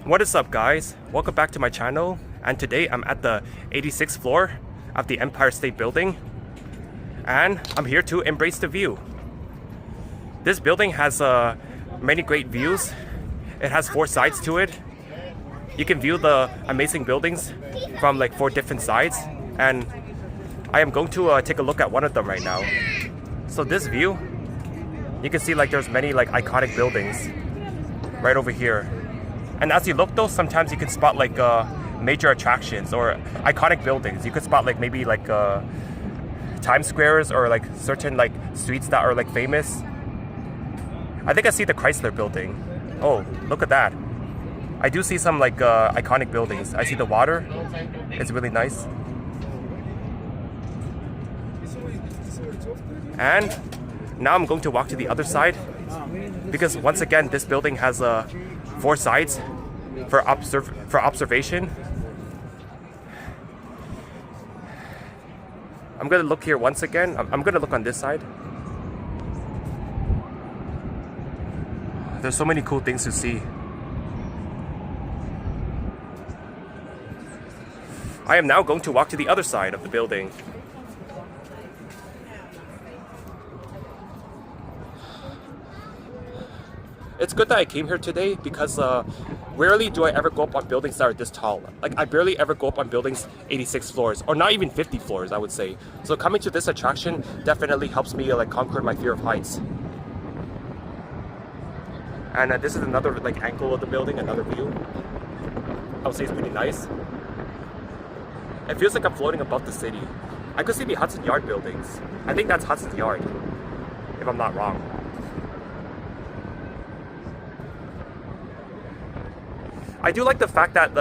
What is up, guys? Welcome back to my channel, and today I'm at the 86th floor of the Empire State Building, and I'm here to embrace the view. This building has many great views. It has 4 sides to it. You can view the amazing buildings from like 4 different sides, and I am going to take a look at one of them right now. So this view, you can see like there's many like iconic buildings right over here. And as you look though, sometimes you can spot like major attractions or iconic buildings. You could spot like maybe like Times Squares or like certain like streets that are like famous. I think I see the Chrysler Building. Oh, look at that. I do see some like iconic buildings. I see the water. It's really nice. And now I'm going to walk to the other side, because once again this building has 4 sides for observation. I'm gonna look here once again. I'm gonna look on this side. There's so many cool things to see. I am now going to walk to the other side of the building. It's good that I came here today because rarely do I ever go up on buildings that are this tall. Like I barely ever go up on buildings 86 floors or not even 50 floors, I would say. So coming to this attraction definitely helps me like conquer my fear of heights. And this is another like angle of the building, another view. I would say it's pretty nice. It feels like I'm floating above the city. I could see the Hudson Yard buildings. I think that's Hudson Yard, if I'm not wrong. I do like the fact that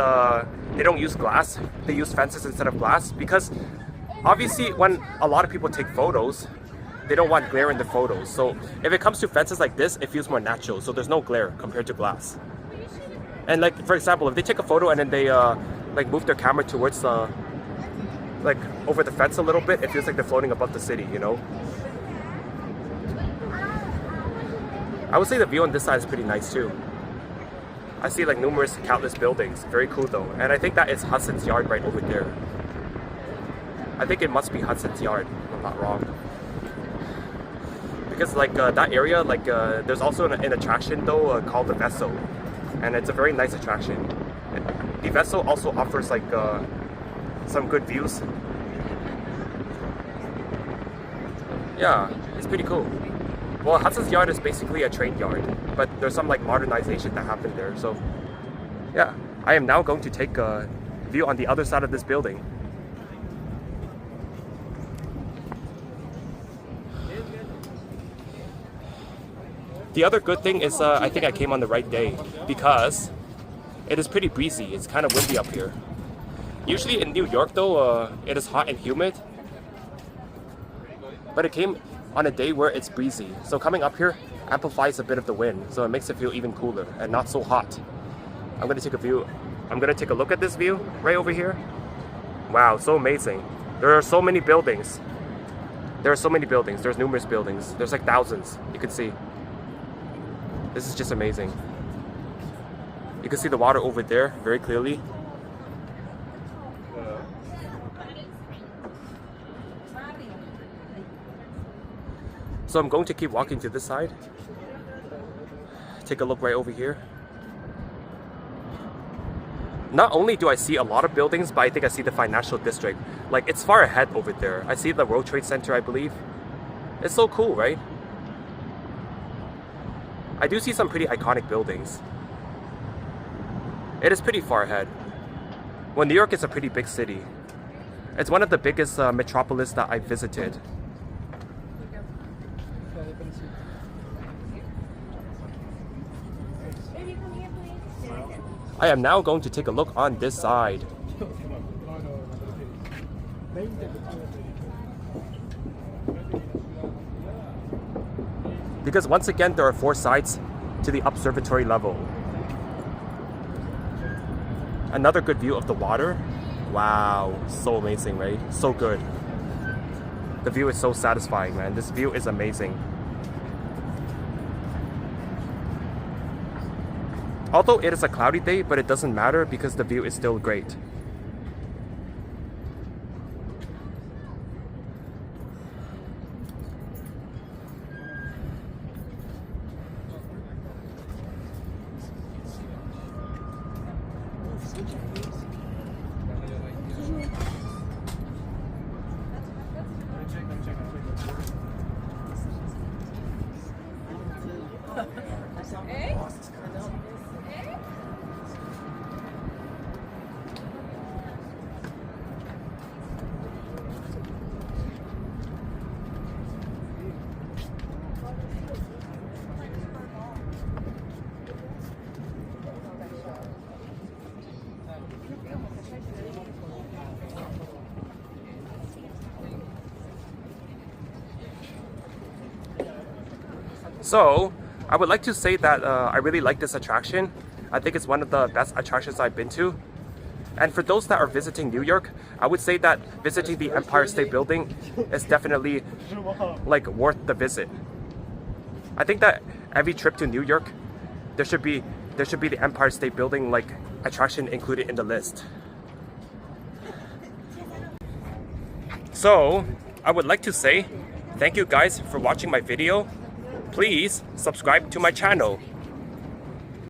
they don't use glass, they use fences instead of glass, because obviously when a lot of people take photos, they don't want glare in the photos. So if it comes to fences like this, it feels more natural, so there's no glare compared to glass. And like for example, if they take a photo and then they like move their camera towards like over the fence a little bit, it feels like they're floating above the city, you know? I would say the view on this side is pretty nice too. I see like numerous countless buildings. Very cool though. And I think that is Hudson's Yard right over there. I think it must be Hudson's Yard, if I'm not wrong. Because like that area, like there's also an attraction though called the Vessel. And it's a very nice attraction. The Vessel also offers like some good views. Yeah, it's pretty cool. Well, Hudson's Yard is basically a train yard, but there's some like modernization that happened there. So yeah, I am now going to take a view on the other side of this building. The other good thing is I think I came on the right day because it is pretty breezy. It's kind of windy up here. Usually in New York though, it is hot and humid, but it came on a day where it's breezy. So coming up here amplifies a bit of the wind, so it makes it feel even cooler and not so hot. I'm gonna take a look at this view right over here. Wow, so amazing. There are so many buildings. There's numerous buildings. There's like thousands, you can see. This is just amazing. You can see the water over there very clearly. So I'm going to keep walking to this side. Take a look right over here. Not only do I see a lot of buildings, but I think I see the financial district. Like it's far ahead over there. I see the World Trade Center, I believe. It's so cool, right? I do see some pretty iconic buildings. It is pretty far ahead. Well, New York is a pretty big city. It's one of the biggest metropolis that I've visited. I am now going to take a look on this side. Because once again, there are 4 sides to the observatory level. Another good view of the water. Wow, so amazing, right? So good. The view is so satisfying, man. This view is amazing. Although it is a cloudy day, but it doesn't matter because the view is still great. So, I would like to say that I really like this attraction. I think it's one of the best attractions I've been to. And for those that are visiting New York, I would say that visiting the Empire State Building is definitely like worth the visit. I think that every trip to New York, there should be the Empire State Building like attraction included in the list. So, I would like to say thank you guys for watching my video. Please subscribe to my channel.